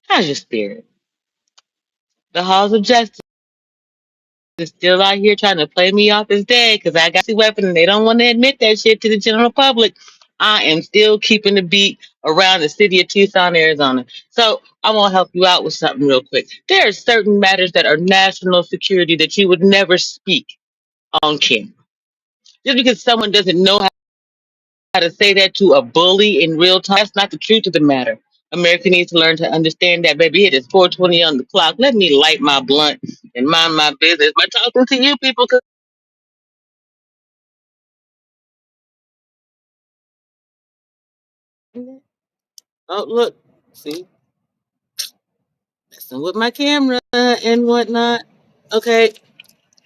How's your spirit? The halls of justice is still out here trying to play me off as dead because I got a weapon and they don't want to admit that shit to the general public. I am still keeping the beat around the city of Tucson, Arizona. So I want to help you out with something real quick. There are certain matters that are national security that you would never speak on camera. Just because someone doesn't know how to say that to a bully in real time, that's not the truth of the matter. America needs to learn to understand that, baby. It is 4:20 on the clock. Let me light my blunt and mind my business by talking to you people. Oh, look, see, messing with my camera and whatnot. Okay,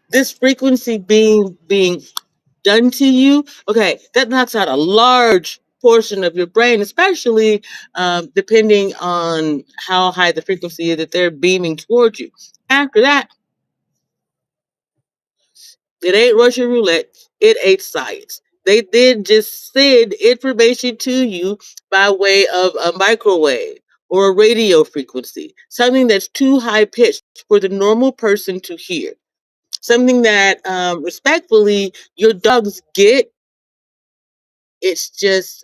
this frequency being done to you. Okay, that knocks out a large portion of your brain, especially depending on how high the frequency is that they're beaming towards you. After that, it ain't Russian roulette. It ain't science. They did just send information to you by way of a microwave or a radio frequency, something that's too high pitched for the normal person to hear. Something that, respectfully, your dogs get. It's just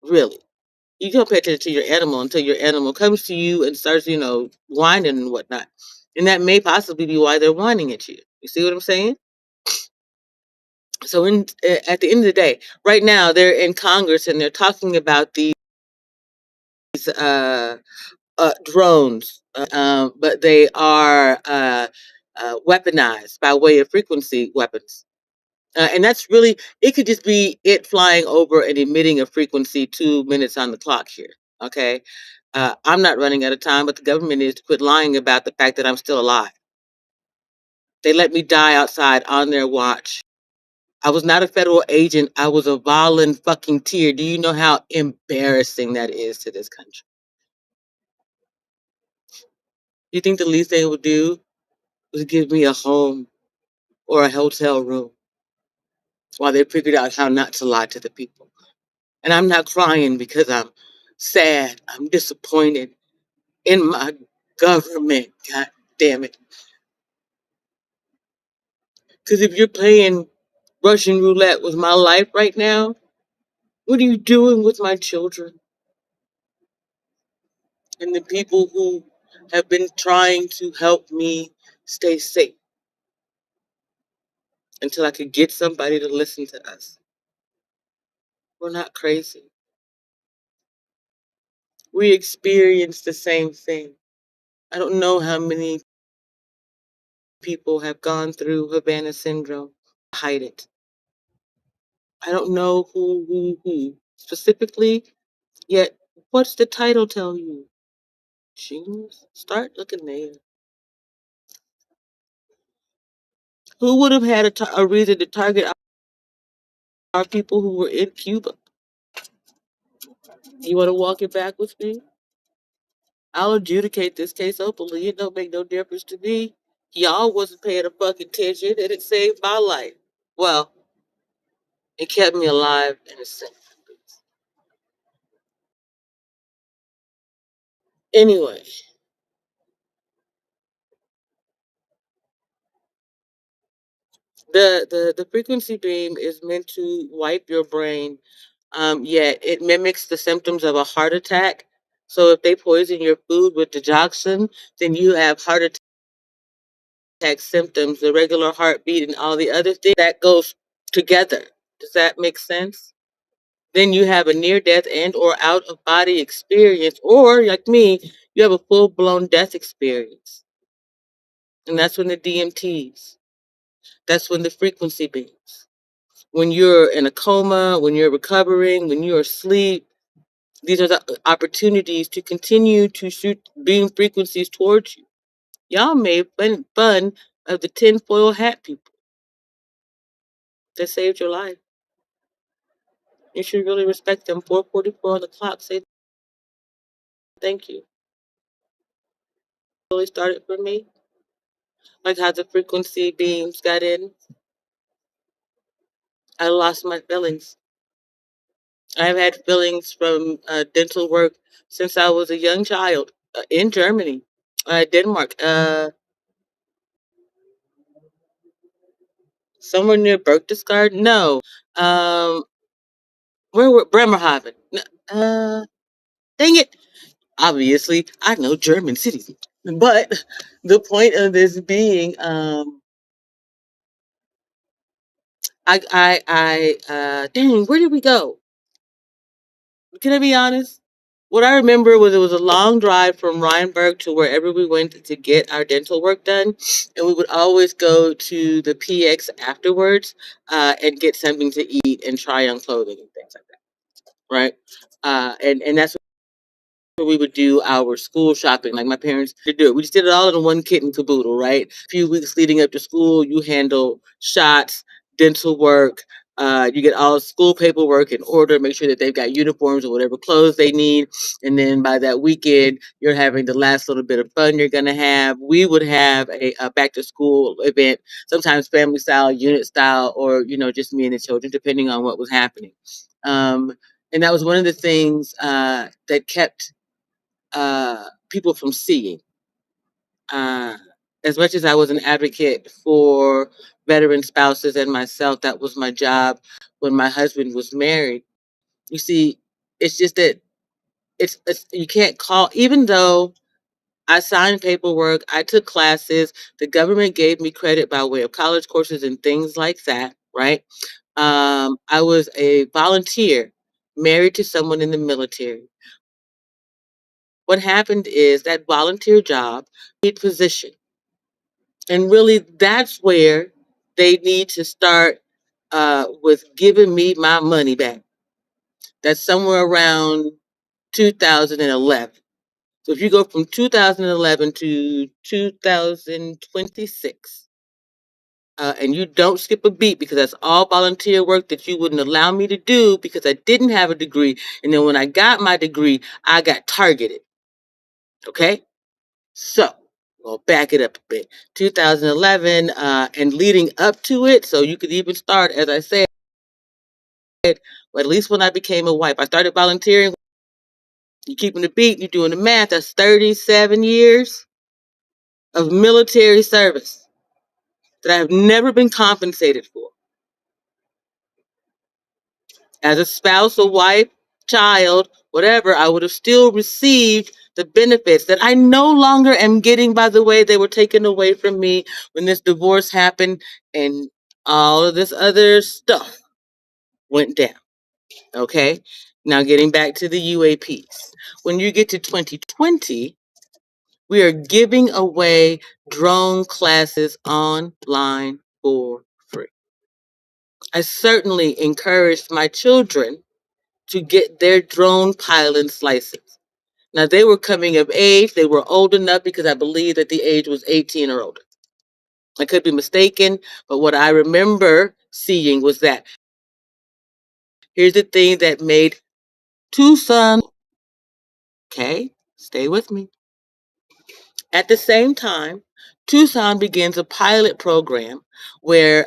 really. You don't pay attention to your animal until your animal comes to you and starts, whining and whatnot. And that may possibly be why they're whining at you. You see what I'm saying? So at the end of the day, right now they're in Congress and they're talking about these uh, drones, but they are weaponized by way of frequency weapons. And that's really, it could just be it flying over and emitting a frequency 2 minutes on the clock here. Okay. I'm not running out of time, but the government needs to quit lying about the fact that I'm still alive. They let me die outside on their watch. I was not a federal agent. I was a volunteer. Do you know how embarrassing that is to this country? You think the least they would do was give me a home or a hotel room while they figured out how not to lie to the people? And I'm not crying because I'm sad. I'm disappointed in my government. God damn it. Because if you're playing Russian roulette with my life right now, what are you doing with my children and the people who have been trying to help me stay safe until I could get somebody to listen to us? We're not crazy. We experience the same thing. I don't know how many people have gone through Havana syndrome. Hide it. I don't know who specifically, yet what's the title tell you? Genius? Start looking there. Who would have had a reason to target our people who were in Cuba? You want to walk it back with me? I'll adjudicate this case openly. It don't make no difference to me. Y'all wasn't paying a fucking attention, and it saved my life. Well, it kept me alive in a sense. Anyway, the frequency beam is meant to wipe your brain. Yet it mimics the symptoms of a heart attack. So if they poison your food with digoxin, then you have heart attack symptoms, the regular heartbeat, and all the other things that goes together. Does that make sense? Then you have a near death and or out of body experience, or like me, you have a full blown death experience. And that's when the DMTs, that's when the frequency beams. When you're in a coma, when you're recovering, when you're asleep, these are the opportunities to continue to shoot beam frequencies towards you. Y'all made fun of the tinfoil hat people that saved your life. You should really respect them. 4:44 on the clock. Say thank you. Really started for me. Like how the frequency beams got in. I lost my feelings. I've had fillings from dental work since I was a young child in Germany, Denmark, somewhere near Berchtesgaden. No, um, where were Bremerhaven? Dang it! Obviously, I know German cities, but the point of this being, dang, where did we go? Can I be honest? What I remember was it was a long drive from Rheinberg to wherever we went to get our dental work done, and we would always go to the PX afterwards and get something to eat and try on clothing and things like that, right? And that's where we would do our school shopping, like my parents to do it. We just did it all in one kit and caboodle, right? A few weeks leading up to school, you handle shots, dental work. You get all school paperwork in order, make sure that they've got uniforms or whatever clothes they need. And then by that weekend, you're having the last little bit of fun you're going to have. We would have a back to school event, sometimes family style, unit style, or, just me and the children, depending on what was happening. Um, and that was one of the things that kept people from seeing. Uh, as much as I was an advocate for veteran spouses and myself, that was my job when my husband was married. You see, it's just that it's you can't call, even though I signed paperwork, I took classes, the government gave me credit by way of college courses and things like that, right? I was a volunteer married to someone in the military. What happened is that volunteer job, paid position. And really, that's where they need to start with giving me my money back. That's somewhere around 2011. So if you go from 2011 to 2026, and you don't skip a beat because that's all volunteer work that you wouldn't allow me to do because I didn't have a degree. And then when I got my degree, I got targeted. Okay? So, we'll back it up a bit. 2011 and leading up to it, so you could even start, as I said, well, at least when I became a wife. I started volunteering. You keeping the beat, you doing the math. That's 37 years of military service that I have never been compensated for. As a spouse, a wife, child, whatever, I would have still received the benefits that I no longer am getting. By the way, they were taken away from me when this divorce happened and all of this other stuff went down. Okay. Now, getting back to the UAPs. When you get to 2020, we are giving away drone classes online for free. I certainly encouraged my children to get their drone pilot's license. Now, they were coming of age. They were old enough because I believe that the age was 18 or older. I could be mistaken, but what I remember seeing was that here's the thing that made Tucson, okay, stay with me. At the same time, Tucson begins a pilot program where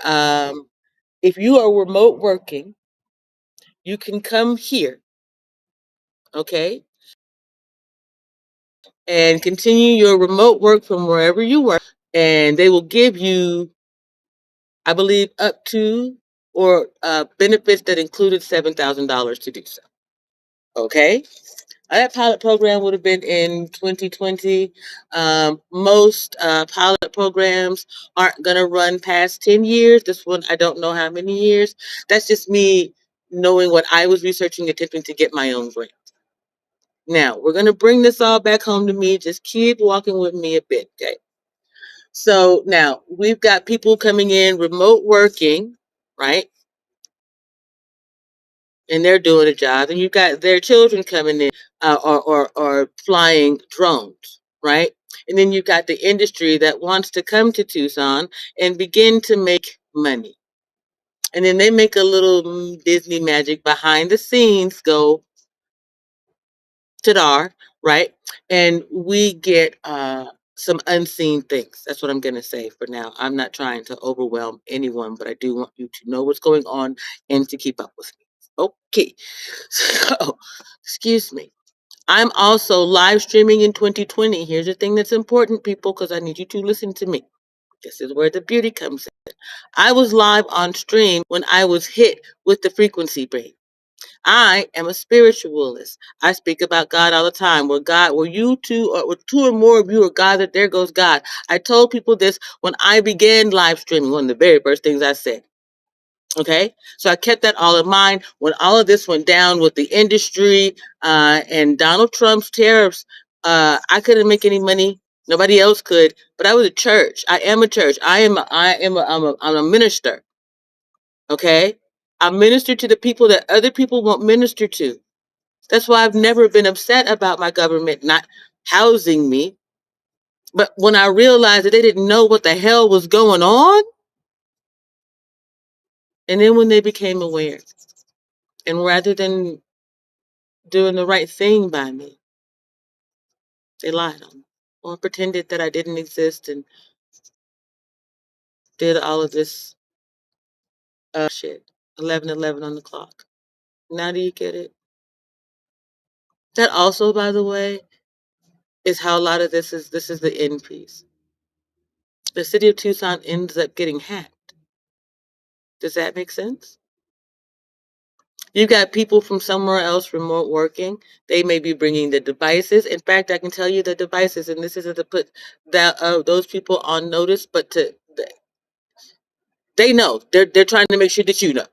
if you are remote working, you can come here, okay, and continue your remote work from wherever you work, and they will give you, I believe, up to or benefits that included $7,000 to do so. Okay, that pilot program would have been in 2020. Most pilot programs aren't going to run past 10 years. This one, I don't know how many years. That's just me knowing what I was researching, attempting to get my own grant. Now, we're going to bring this all back home to me. Just keep walking with me a bit, okay? So now we've got people coming in remote working, right? And they're doing a job, and you've got their children coming in or flying drones, right? And then you've got the industry that wants to come to Tucson and begin to make money. And then they make a little Disney magic behind the scenes go Tadar, right? And we get some unseen things. That's what I'm going to say for now. I'm not trying to overwhelm anyone, but I do want you to know what's going on and to keep up with me. Okay. So, excuse me. I'm also live streaming in 2020. Here's the thing that's important, people, because I need you to listen to me. This is where the beauty comes in. I was live on stream when I was hit with the frequency break. I am a spiritualist. I speak about God all the time. Where you two, or two or more of you are gathered, there goes God. I told people this when I began live streaming, one of the very first things I said. Okay, so I kept that all in mind when all of this went down with the industry and Donald Trump's tariffs. I couldn't make any money. Nobody else could. But I was a church. I am a church. I'm a minister. Okay, I minister to the people that other people won't minister to. That's why I've never been upset about my government not housing me. But when I realized that they didn't know what the hell was going on, and then when they became aware, and rather than doing the right thing by me, they lied on me or pretended that I didn't exist and did all of this shit. 11:11 on the clock. Now do you get it? That also, by the way, is how a lot of this is the end piece. The city of Tucson ends up getting hacked. Does that make sense? You got people from somewhere else remote working. They may be bringing the devices. In fact, I can tell you the devices, and this isn't to put that those people on notice, but they know they're trying to make sure that you know.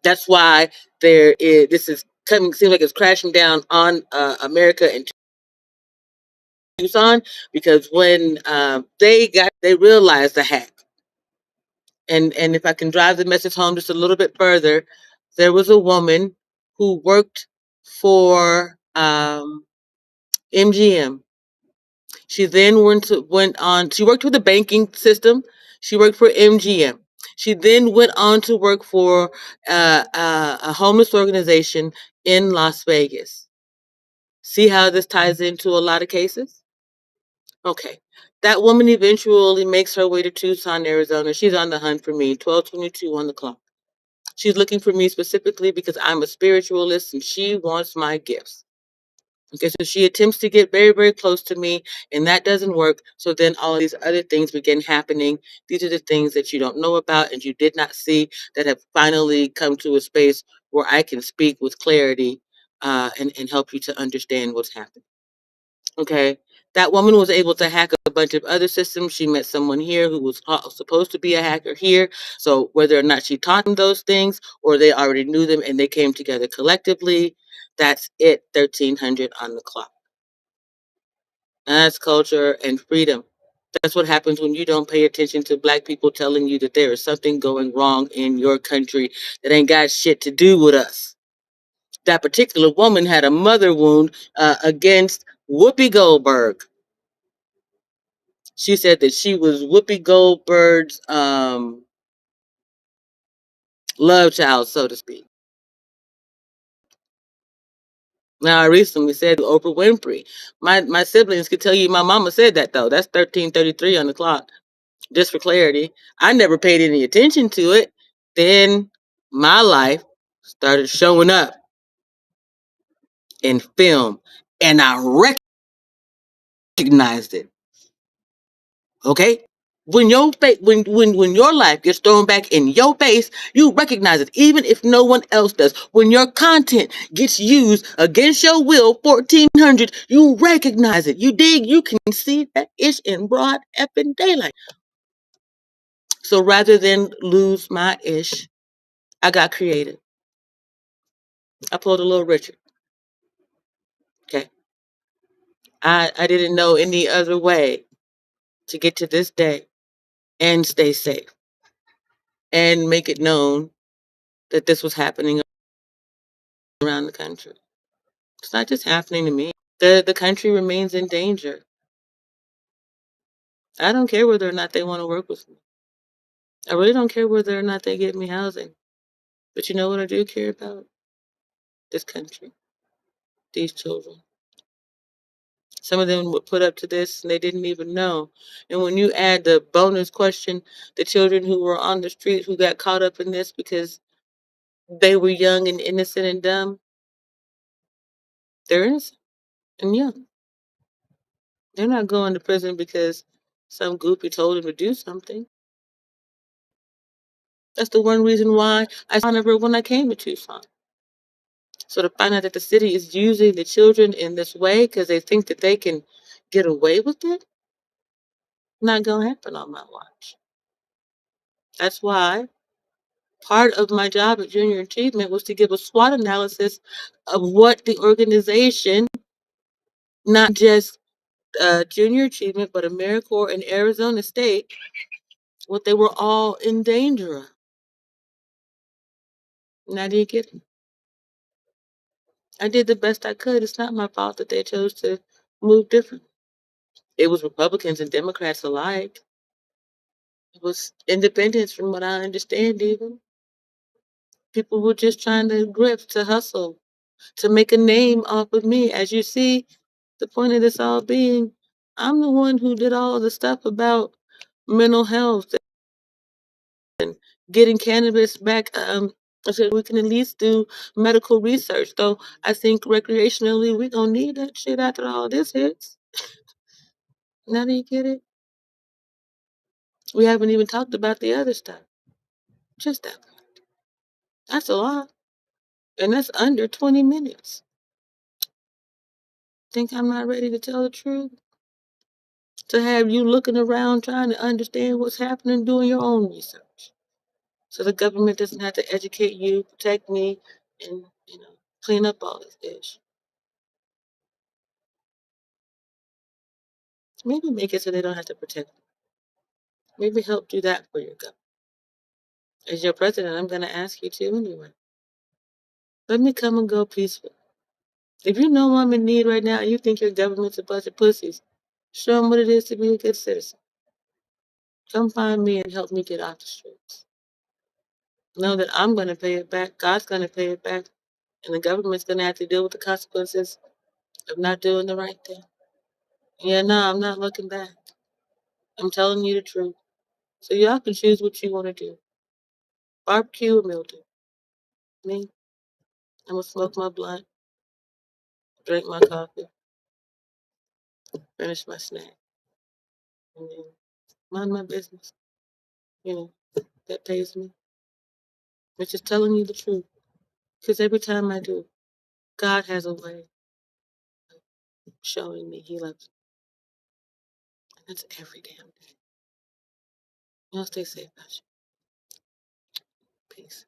That's why this is coming. Seems like it's crashing down on America and Tucson because when they realized the hack, and if I can drive the message home just a little bit further, there was a woman who worked for MGM. She then went on. She worked with the banking system. She worked for MGM. She then went on to work for a homeless organization in Las Vegas. See how this ties into a lot of cases? Okay. That woman eventually makes her way to Tucson, Arizona. She's on the hunt for me. 12:22 on the clock. She's looking for me specifically because I'm a spiritualist and she wants my gifts. Okay, so she attempts to get very, very close to me, and that doesn't work. So then all of these other things begin happening. These are the things that you don't know about and you did not see that have finally come to a space where I can speak with clarity and help you to understand what's happening. Okay. That woman was able to hack a bunch of other systems. She met someone here who was supposed to be a hacker here. So whether or not she taught them those things or they already knew them and they came together collectively, that's it. 1300 on the clock. That's culture and freedom. That's what happens when you don't pay attention to black people telling you that there is something going wrong in your country that ain't got shit to do with us. That particular woman had a mother wound against Whoopi Goldberg. She said that she was Whoopi Goldberg's love child, so to speak. Now, I recently said Oprah Winfrey. My siblings could tell you my mama said that, though. That's 13:33 on the clock, just for clarity. I never paid any attention to it. Then my life started showing up in film, and I recognized it. Okay? When your life gets thrown back in your face, you recognize it, even if no one else does. When your content gets used against your will, 1400, you recognize it. You dig, you can see that ish in broad effing daylight. So rather than lose my ish, I got creative. I pulled a little Richard. Okay. I didn't know any other way to get to this day and stay safe and make it known that this was happening around the country. It's not just happening to me. The country remains in danger. I don't care whether or not they want to work with me. I really don't care whether or not they give me housing. But you know what I do care about? This country, these children. Some of them were put up to this and they didn't even know. And when you add the bonus question, the children who were on the street who got caught up in this because they were young and innocent and dumb. They're innocent and young. They're not going to prison because some groupie told them to do something. That's the one reason why I saw never when I came to Tucson. So to find out that the city is using the children in this way because they think that they can get away with it, not gonna happen on my watch. That's why part of my job at Junior Achievement was to give a SWOT analysis of what the organization, not just Junior Achievement, but AmeriCorps and Arizona State, what they were all in danger of. And I didn't get it. I did the best I could. It's not my fault that they chose to move different. It was Republicans and Democrats alike. It was independents, from what I understand, even. People were just trying to grift, to hustle, to make a name off of me. As you see, the point of this all being, I'm the one who did all the stuff about mental health and getting cannabis back. I said we can at least do medical research. Though I think recreationally we gonna need that shit after all this hits. Now do you get it? We haven't even talked about the other stuff. Just that. That's a lot. And that's under 20 minutes. Think I'm not ready to tell the truth? To have you looking around trying to understand what's happening, doing your own research. So the government doesn't have to educate you, protect me, and clean up all this ish. Maybe make it so they don't have to protect you. Maybe help do that for your government. As your president, I'm gonna ask you to anyway. Let me come and go peaceful. If you know I'm in need right now and you think your government's a bunch of pussies, show them what it is to be a good citizen. Come find me and help me get off the streets. Know that I'm going to pay it back. God's going to pay it back. And the government's going to have to deal with the consequences of not doing the right thing. Yeah, no, I'm not looking back. I'm telling you the truth. So y'all can choose what you want to do. Barbecue or mildew. Me, I'm going to smoke my blunt, drink my coffee, finish my snack, and then mind my business. You know, that pays me. It's just telling you the truth. Because every time I do, God has a way of showing me He loves me. And that's every damn day. Y'all stay safe, guys. Peace.